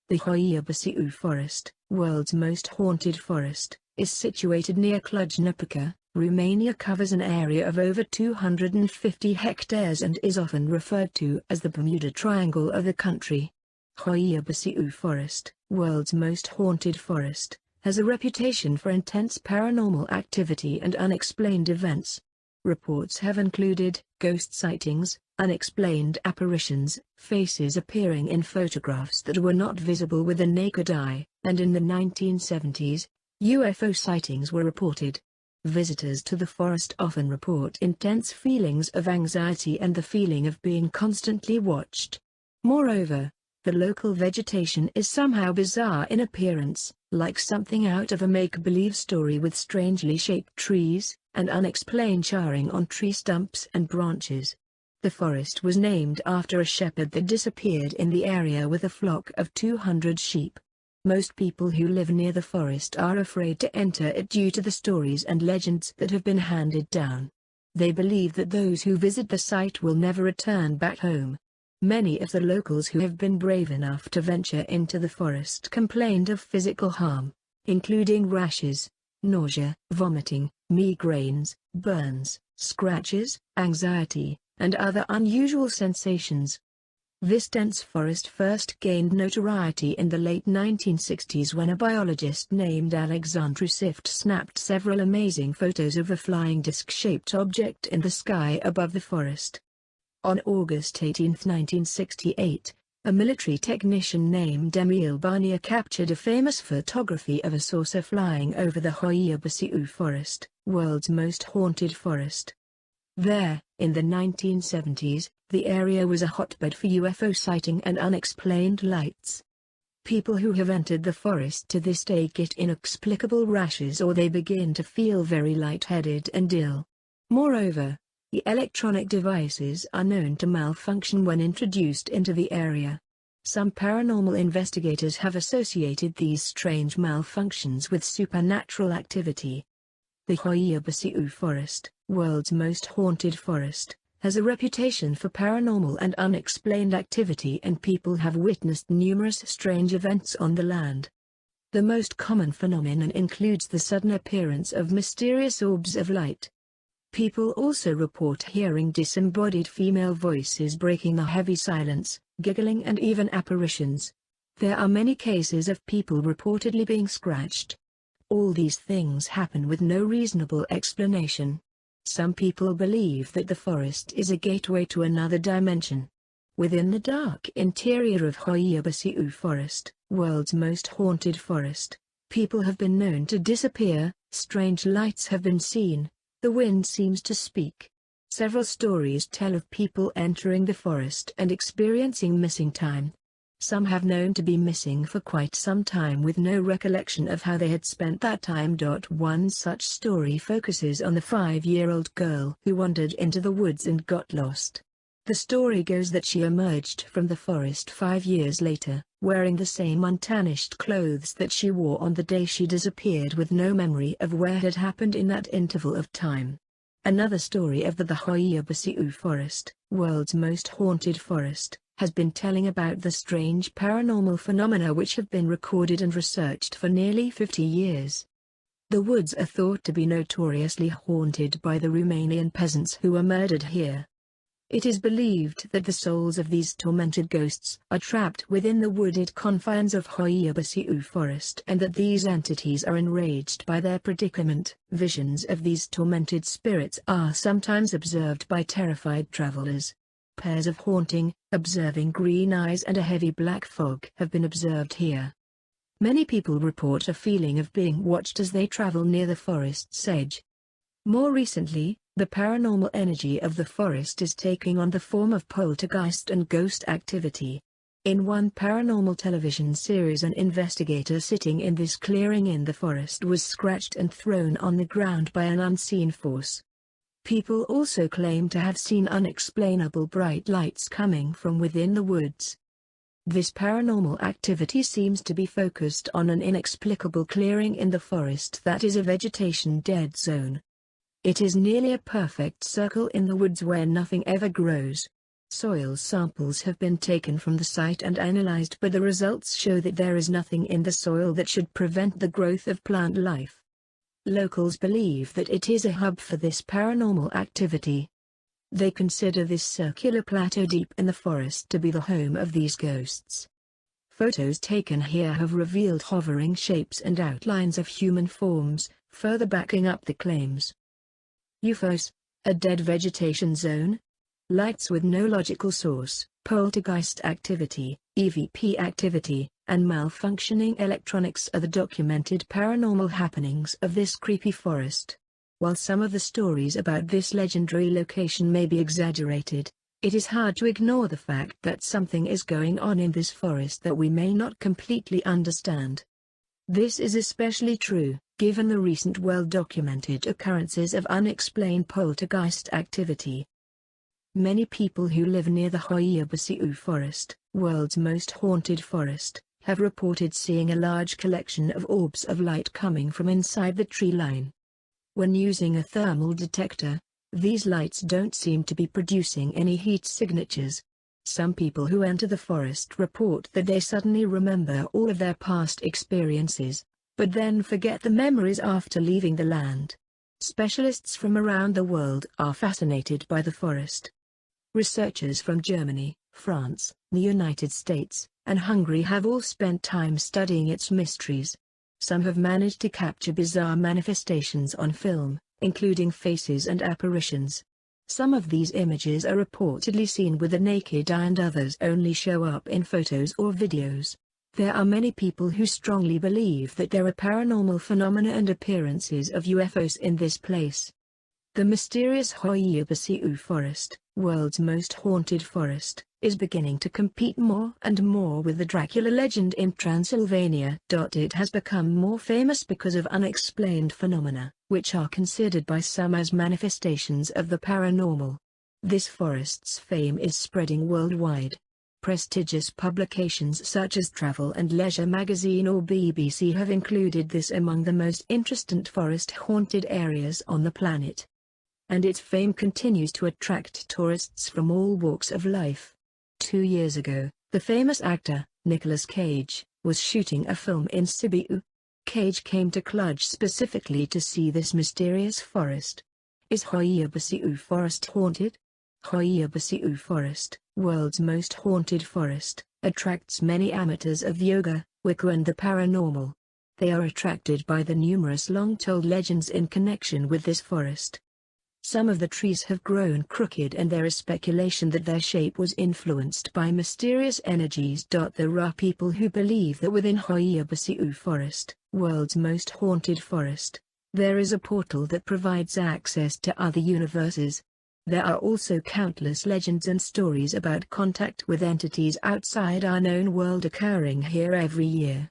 The Hoia Baciu forest, world's most haunted forest, is situated near Cluj-Napoca, Romania. Covers an area of over 250 hectares and is often referred to as the Bermuda Triangle of the country. Hoia Baciu forest, world's most haunted forest, has a reputation for intense paranormal activity and unexplained events. Reports have included ghost sightings, unexplained apparitions, faces appearing in photographs that were not visible with the naked eye, and in the 1970s, UFO sightings were reported. Visitors to the forest often report intense feelings of anxiety and the feeling of being constantly watched. Moreover, the local vegetation is somehow bizarre in appearance, like something out of a make-believe story, with strangely shaped trees, and unexplained charring on tree stumps and branches. The forest was named after a shepherd that disappeared in the area with a flock of 200 sheep. Most people who live near the forest are afraid to enter it due to the stories and legends that have been handed down. They believe that those who visit the site will never return back home. Many of the locals who have been brave enough to venture into the forest complained of physical harm, including rashes, nausea, vomiting, migraines, burns, scratches, anxiety, and other unusual sensations. This dense forest first gained notoriety in the late 1960s when a biologist named Alexandru Sift snapped several amazing photos of a flying disc-shaped object in the sky above the forest. On August 18, 1968, a military technician named Emil Barnier captured a famous photography of a saucer flying over the Hoia Baciu forest, world's most haunted forest. There, in the 1970s, the area was a hotbed for UFO sighting and unexplained lights. People who have entered the forest to this day get inexplicable rashes, or they begin to feel very lightheaded and ill. Moreover, the electronic devices are known to malfunction when introduced into the area. Some paranormal investigators have associated these strange malfunctions with supernatural activity. The Hoia Baciu forest, world's most haunted forest, has a reputation for paranormal and unexplained activity, and people have witnessed numerous strange events on the land. The most common phenomenon includes the sudden appearance of mysterious orbs of light. People also report hearing disembodied female voices breaking the heavy silence, giggling, and even apparitions. There are many cases of people reportedly being scratched. All these things happen with no reasonable explanation. Some people believe that the forest is a gateway to another dimension. Within the dark interior of Hoia Baciu forest, world's most haunted forest, people have been known to disappear, strange lights have been seen, the wind seems to speak. Several stories tell of people entering the forest and experiencing missing time. Some have known to be missing for quite some time with no recollection of how they had spent that time. One such story focuses on the 5-year-old girl who wandered into the woods and got lost. The story goes that she emerged from the forest 5 years later, wearing the same untarnished clothes that she wore on the day she disappeared, with no memory of where had happened in that interval of time. Another story of the Hoia Baciu forest, world's most haunted forest, has been telling about the strange paranormal phenomena which have been recorded and researched for nearly 50 years. The woods are thought to be notoriously haunted by the Romanian peasants who were murdered here. It is believed that the souls of these tormented ghosts are trapped within the wooded confines of Hoia Baciu forest, and that these entities are enraged by their predicament. Visions of these tormented spirits are sometimes observed by terrified travelers. Pairs of haunting, observing green eyes and a heavy black fog have been observed here. Many people report a feeling of being watched as they travel near the forest's edge. More recently, the paranormal energy of the forest is taking on the form of poltergeist and ghost activity. In one paranormal television series, an investigator sitting in this clearing in the forest was scratched and thrown on the ground by an unseen force. People also claim to have seen unexplainable bright lights coming from within the woods. This paranormal activity seems to be focused on an inexplicable clearing in the forest that is a vegetation dead zone. It is nearly a perfect circle in the woods where nothing ever grows. Soil samples have been taken from the site and analyzed, but the results show that there is nothing in the soil that should prevent the growth of plant life. Locals believe that it is a hub for this paranormal activity. They consider this circular plateau deep in the forest to be the home of these ghosts. Photos taken here have revealed hovering shapes and outlines of human forms, further backing up the claims. UFOs, a dead vegetation zone? Lights with no logical source, poltergeist activity, EVP activity, and malfunctioning electronics are the documented paranormal happenings of this creepy forest. While some of the stories about this legendary location may be exaggerated, it is hard to ignore the fact that something is going on in this forest that we may not completely understand. This is especially true, given the recent well-documented occurrences of unexplained poltergeist activity. Many people who live near the Hoia Baciu forest, world's most haunted forest, have reported seeing a large collection of orbs of light coming from inside the tree line. When using a thermal detector, these lights don't seem to be producing any heat signatures. Some people who enter the forest report that they suddenly remember all of their past experiences, but then forget the memories after leaving the land. Specialists from around the world are fascinated by the forest. Researchers from Germany, France, the United States, and Hungary have all spent time studying its mysteries. Some have managed to capture bizarre manifestations on film, including faces and apparitions. Some of these images are reportedly seen with the naked eye and others only show up in photos or videos. There are many people who strongly believe that there are paranormal phenomena and appearances of UFOs in this place. The mysterious Hoia Baciu forest, world's most haunted forest, is beginning to compete more and more with the Dracula legend in Transylvania. It has become more famous because of unexplained phenomena, which are considered by some as manifestations of the paranormal. This forest's fame is spreading worldwide. Prestigious publications such as Travel and Leisure magazine or BBC have included this among the most interesting forest-haunted areas on the planet. And its fame continues to attract tourists from all walks of life. 2 years ago, the famous actor, Nicolas Cage, was shooting a film in Sibiu. Cage came to Cluj specifically to see this mysterious forest. Is Hoia Baciu forest haunted? Hoia Baciu forest, world's most haunted forest, attracts many amateurs of yoga, Wicca and the paranormal. They are attracted by the numerous long-told legends in connection with this forest. Some of the trees have grown crooked and there is speculation that their shape was influenced by mysterious energies. There are people who believe that within Hoia Baciu forest, world's most haunted forest, there is a portal that provides access to other universes. There are also countless legends and stories about contact with entities outside our known world occurring here every year.